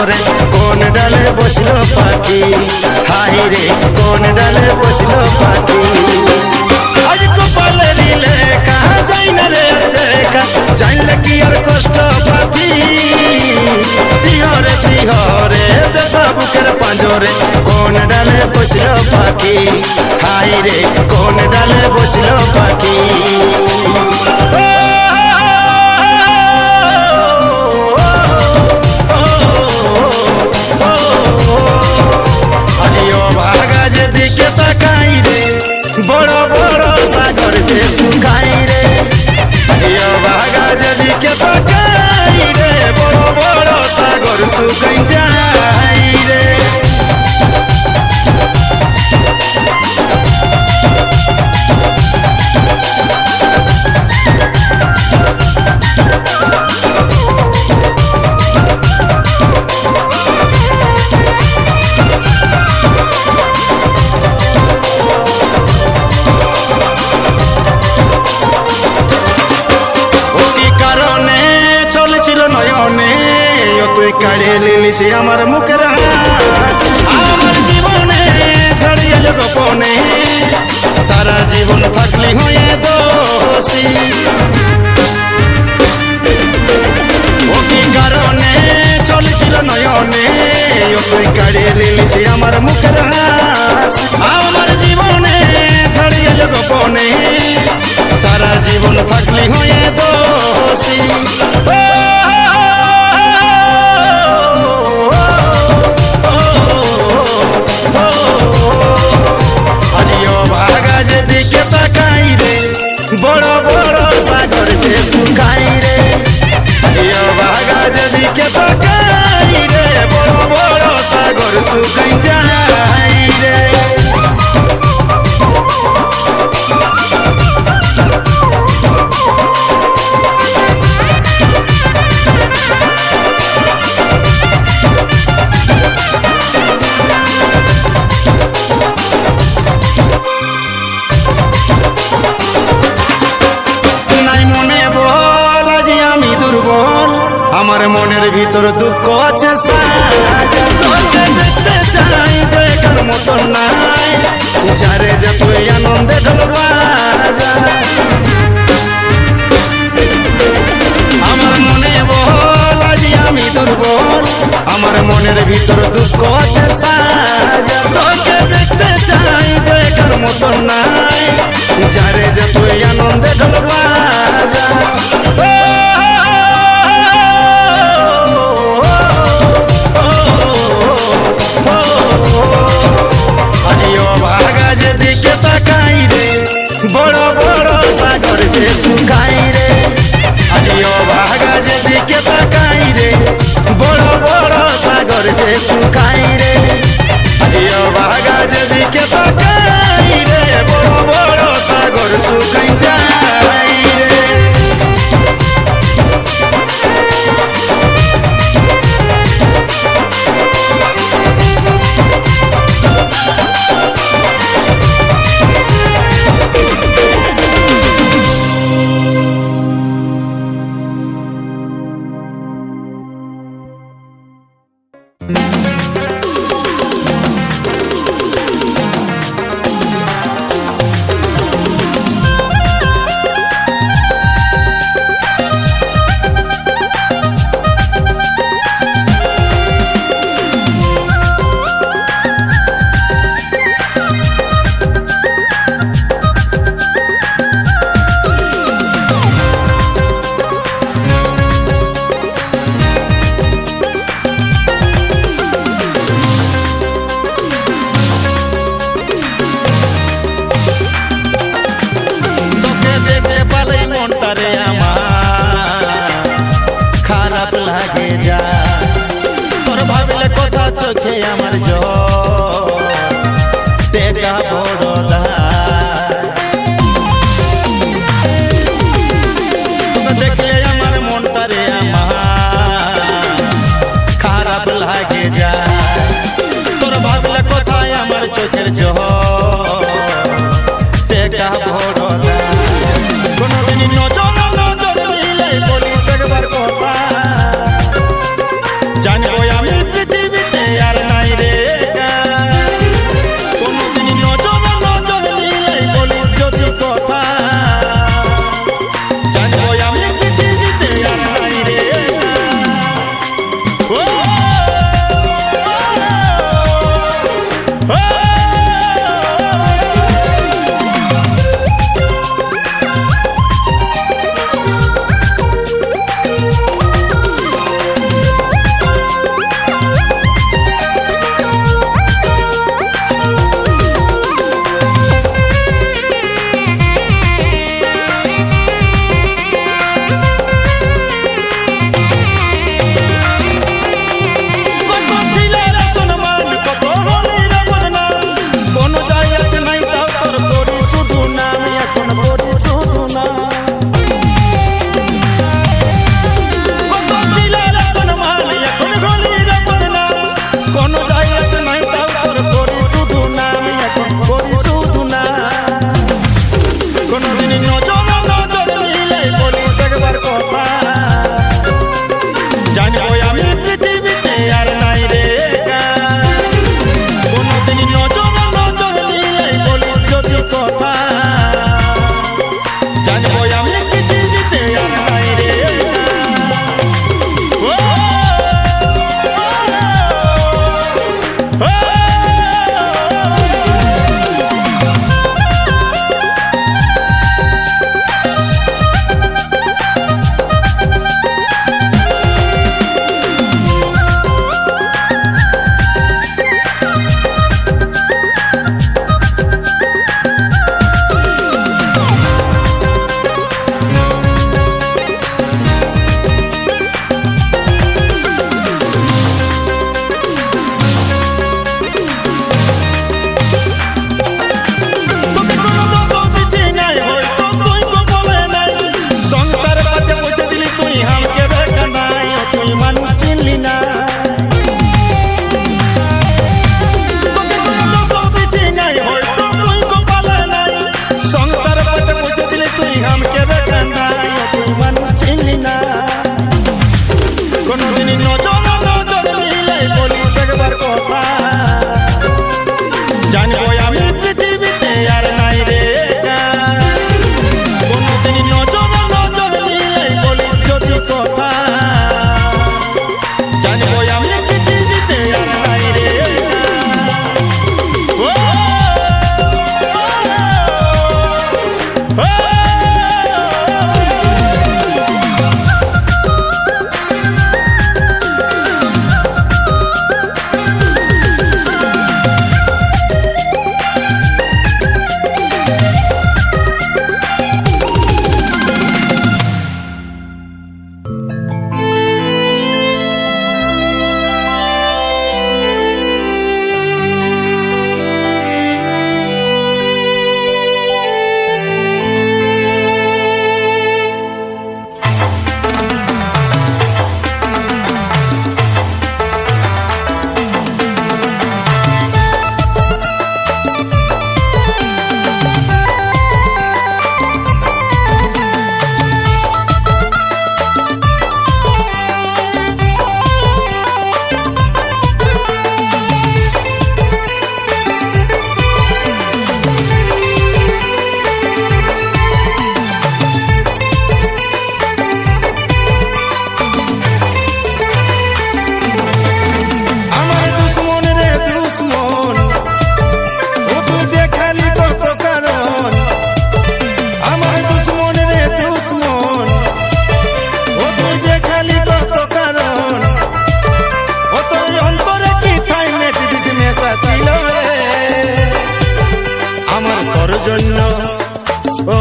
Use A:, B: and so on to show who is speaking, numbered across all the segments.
A: পাঁজরে কোন ডালে বসলো পাখি, হাই রে কোন ডালে বসলো পাখি। আজ কপালে রিলে কাহা যাই না রে দেখা, জানলে কি আর কষ্ট পাতি। শিহরে শিহরে ব্যথা বুকের পাঁজরে কোন ডালে বসলো পাখি, হাই রে কোন ডালে বসলো পাখি। দিকে তাকাই রে বড় বড় সাগর যে শুকাই রে, জিও বাগা যেদিকে তাকাই রে বড় বড় সাগর শুকাই যাই রে। নয়নে তুই কাড়ে লিলিস আমার মুখের হাস, আমার জীবনে ছাড়িয়ে গোপনে সারা জীবন থাকলি হয়ে দোষী। ও কি কারণে চলেছিল নয়নে তুই কাড়ে লিলিস আমার মুখের হাস, আমার জীবনে ছাড়িয়ে গোপনে সারা জীবন থাকলি হয়ে দোষী। যেদিকে তাকাই রে বড় বড় সাগর যে শুকাই রে, জিও বাগা যেদিকে তাকাই রে বড় বড় সাগর শুকাই যাই রে। আমার মনের ভিতর দুঃখ আছে তোকে দেখতে চাই দেখার মতো নাই, যারে যে তুই আনন্দে ঢলবা আমার মনে বল আজ আমি দুর্বল, আমার মনের ভিতর দুঃখ আছে সাজা তোকে দেখতে চাই দেখার মতো নাই, যারে যে তুই আনন্দে ঢলবা যেদিকে তাকাই রে বড় বড় সাগর যে শুকাই রে, আজিও ভাগা যেদিকে তাকাই রে বড় বড় সাগর যে শুকাই রে, আজিও ভাগা যেদিকে তাকাই রে বড় বড় সাগর শুকাই যাই রে। আমার টেকা বড় দেখলে আমার মনটারে আমার খারাপ লাগে যায়, তোর ভাবলে কোথায় আমার চোখের জল টেকা বড় কোনদিন নজর নজর মিলে বলিস একবার কথা, জানবো আমি কোনদিন নজর নজর মিলাই বলিস একবার কথা, জানবো আমি পৃথিবীতে আর নাই রে একা। কোনদিন নজর নজর মিলাই বলিস যদি কথা, জানবো আমি পৃথিবীতে আর নাই রে একা। ও, ও, ও, জন্য ও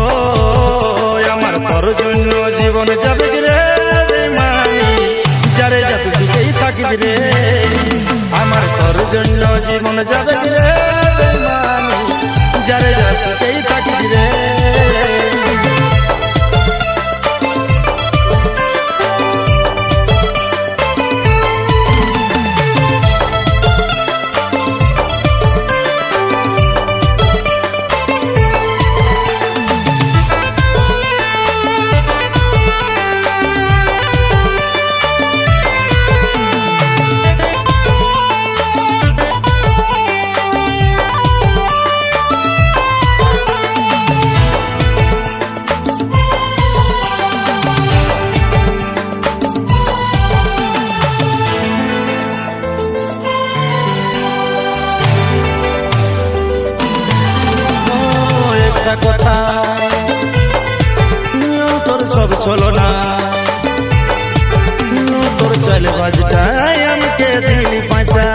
A: আমার তোর জন্য জীবন যাবে রে বেমানি, যারে যাতে সুখেই থাকিস রে। আমার তোর জন্য জীবন যাবে রে বেমানি, যারে যা সুখেই থাকিস রে। কথা তোর সব চলো না, তোর চলে বাজটাই আমাকে দিলি পয়সা।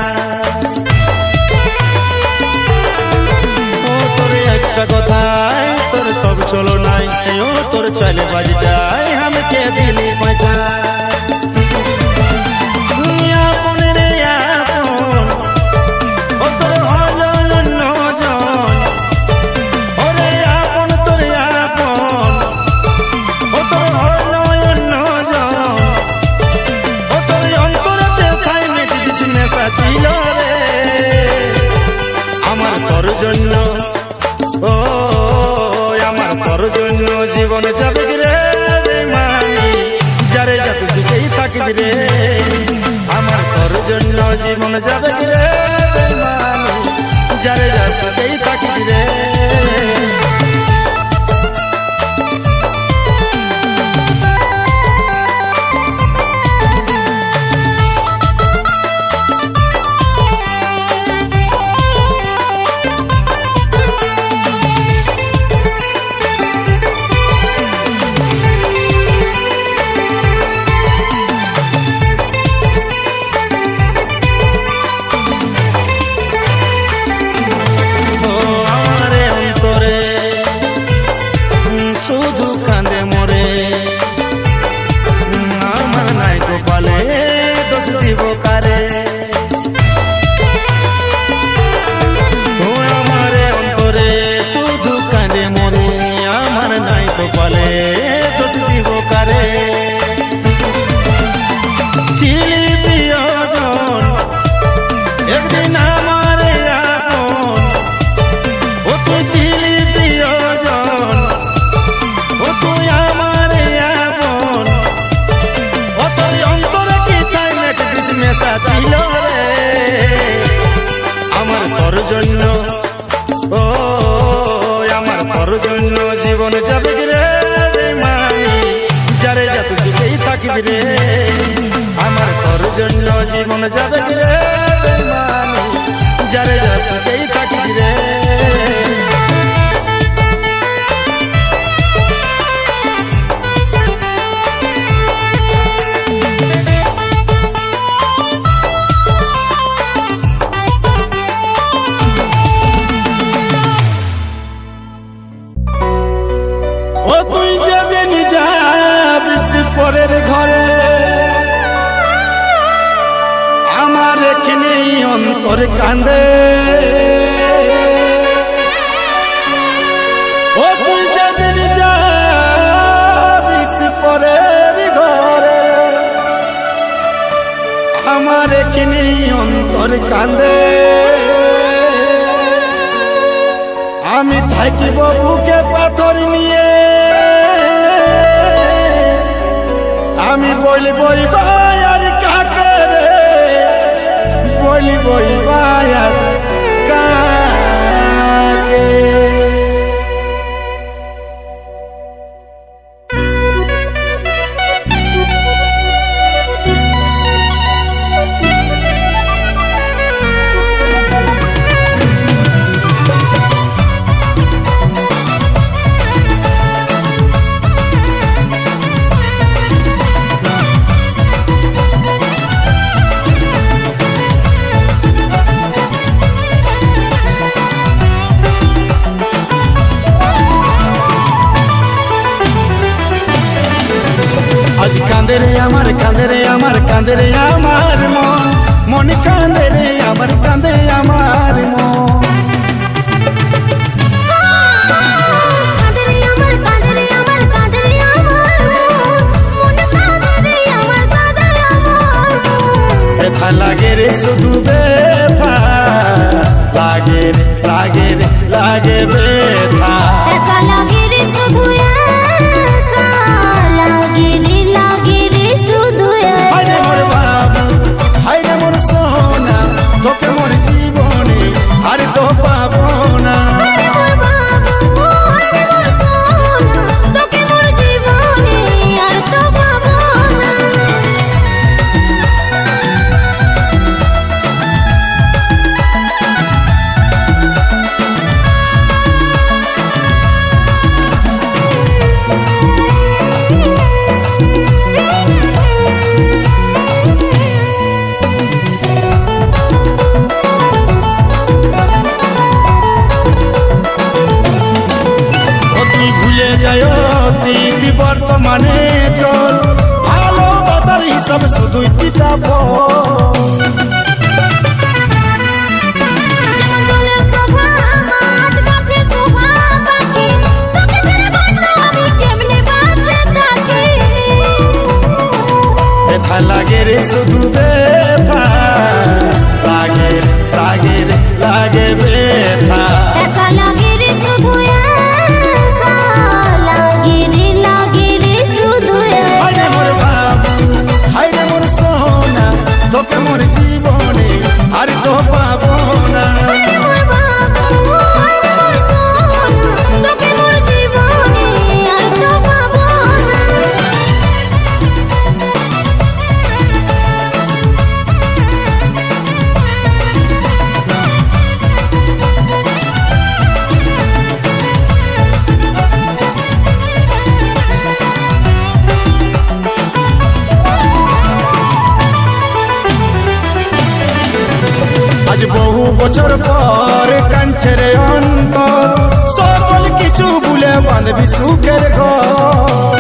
A: ও তোর একটা কথায় তোর সব চলো নাই, ও তোর চলে বাজটাই আমাকে দিলি পয়সা। জন্য ও আমার তোর জন্য জীবন যাবে রে বেমানি, যারে যাতে সুখেই থাকিস রে। আমার তোর জন্য জীবন যাবে রে বেমানি, যারে যা সুখেই থাকিস রে। আশা ছিল রে আমার তোর জন্য, ও আমার তোর জন্য জীবন যাবে রে বেমানি, যারে যা তুই সুখেই থাকিস রে আমার তোর জন্য জীবন যাবে রে বেমানি, যারে যা সুখেই থাকিস রে। ও তুই যেদিন যাবিস পরের ঘরে আমার এখানে অন্তর কান্দে, ও তুই যেদিন যাবিস পরের ঘরে আমার এখানে অন্তর কান্দে, আমি থাকিব বুকে পাথর নিয়ে, আমি বলবই ভাইয়ার কাকে রে, বলবই ভাইয়ার কাকে। আজ কাঁদে রে আমার কাঁদে রে আমার কাঁদে রে আমার মন, মন কাঁদে রে আমার কাঁদে আমার মন। ব্যথা লাগে রে শুধু ব্যথা লাগে রে লাগে রে লাগে ব্যথা,
B: একা লাগে রে শুধু একা লাগে রে লাগে রে শুধু একা।
A: হায় রে মোর বাবু হায় রে মোর সোনা, তোকে মোর জীবনে আর তো পাবো না।
B: আরে মোর বাবু আরে মোর সোনা, তোকে মোর জীবনে আর তো পাবো না।
A: ও তুই ভুলে যায় অতীত বর্তমানে চল, ভালোবাসার হিসাব শুধুই কিতাব।
B: জঙ্গলের শোভা মাছ গাছের শোভা পাখি, তোকে ছেড়ে বন্ধু আমি কেমনে বাঁচে থাকি।
A: ব্যথা লাগে রে শুধু ব্যথা লাগে রে লাগে রে লাগে ব্যথা,
B: একা লাগে রে শুধু একা লাগে রে শুধু
A: হায় রে মোর
B: একা।
A: বাবু হায় রে মোর সোনা, তোকে মোর জীবনে আর তো পাবো না।
B: আরে মোর বাবু আরে মোর সোনা, তোকে মোর জীবনে আর তো পাবো না।
A: আজ বহু বছর পর কাঁদছে রে অন্তর, সকল কিছু ভুলে বাঁধবি সুখের ঘর।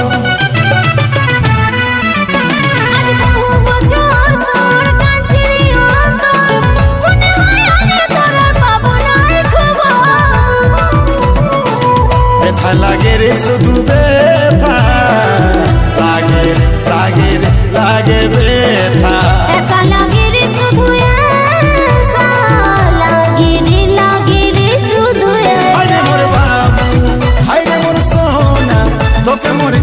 B: আজ বহু বছর পর কাঁদছে রে অন্তর, মনে হয় আমি তোর আর পাবো না এই খবর।
A: ব্যথা লাগে রে শুধু ব্যথা লাগে রে লাগে রে লাগে ব্যথা,
B: একা লাগে রে শুধু একা লাগে রে শুধু
A: হায় রে
B: একা।
A: মোর বাবু হায় রে মোর সোনা, তোকে মোর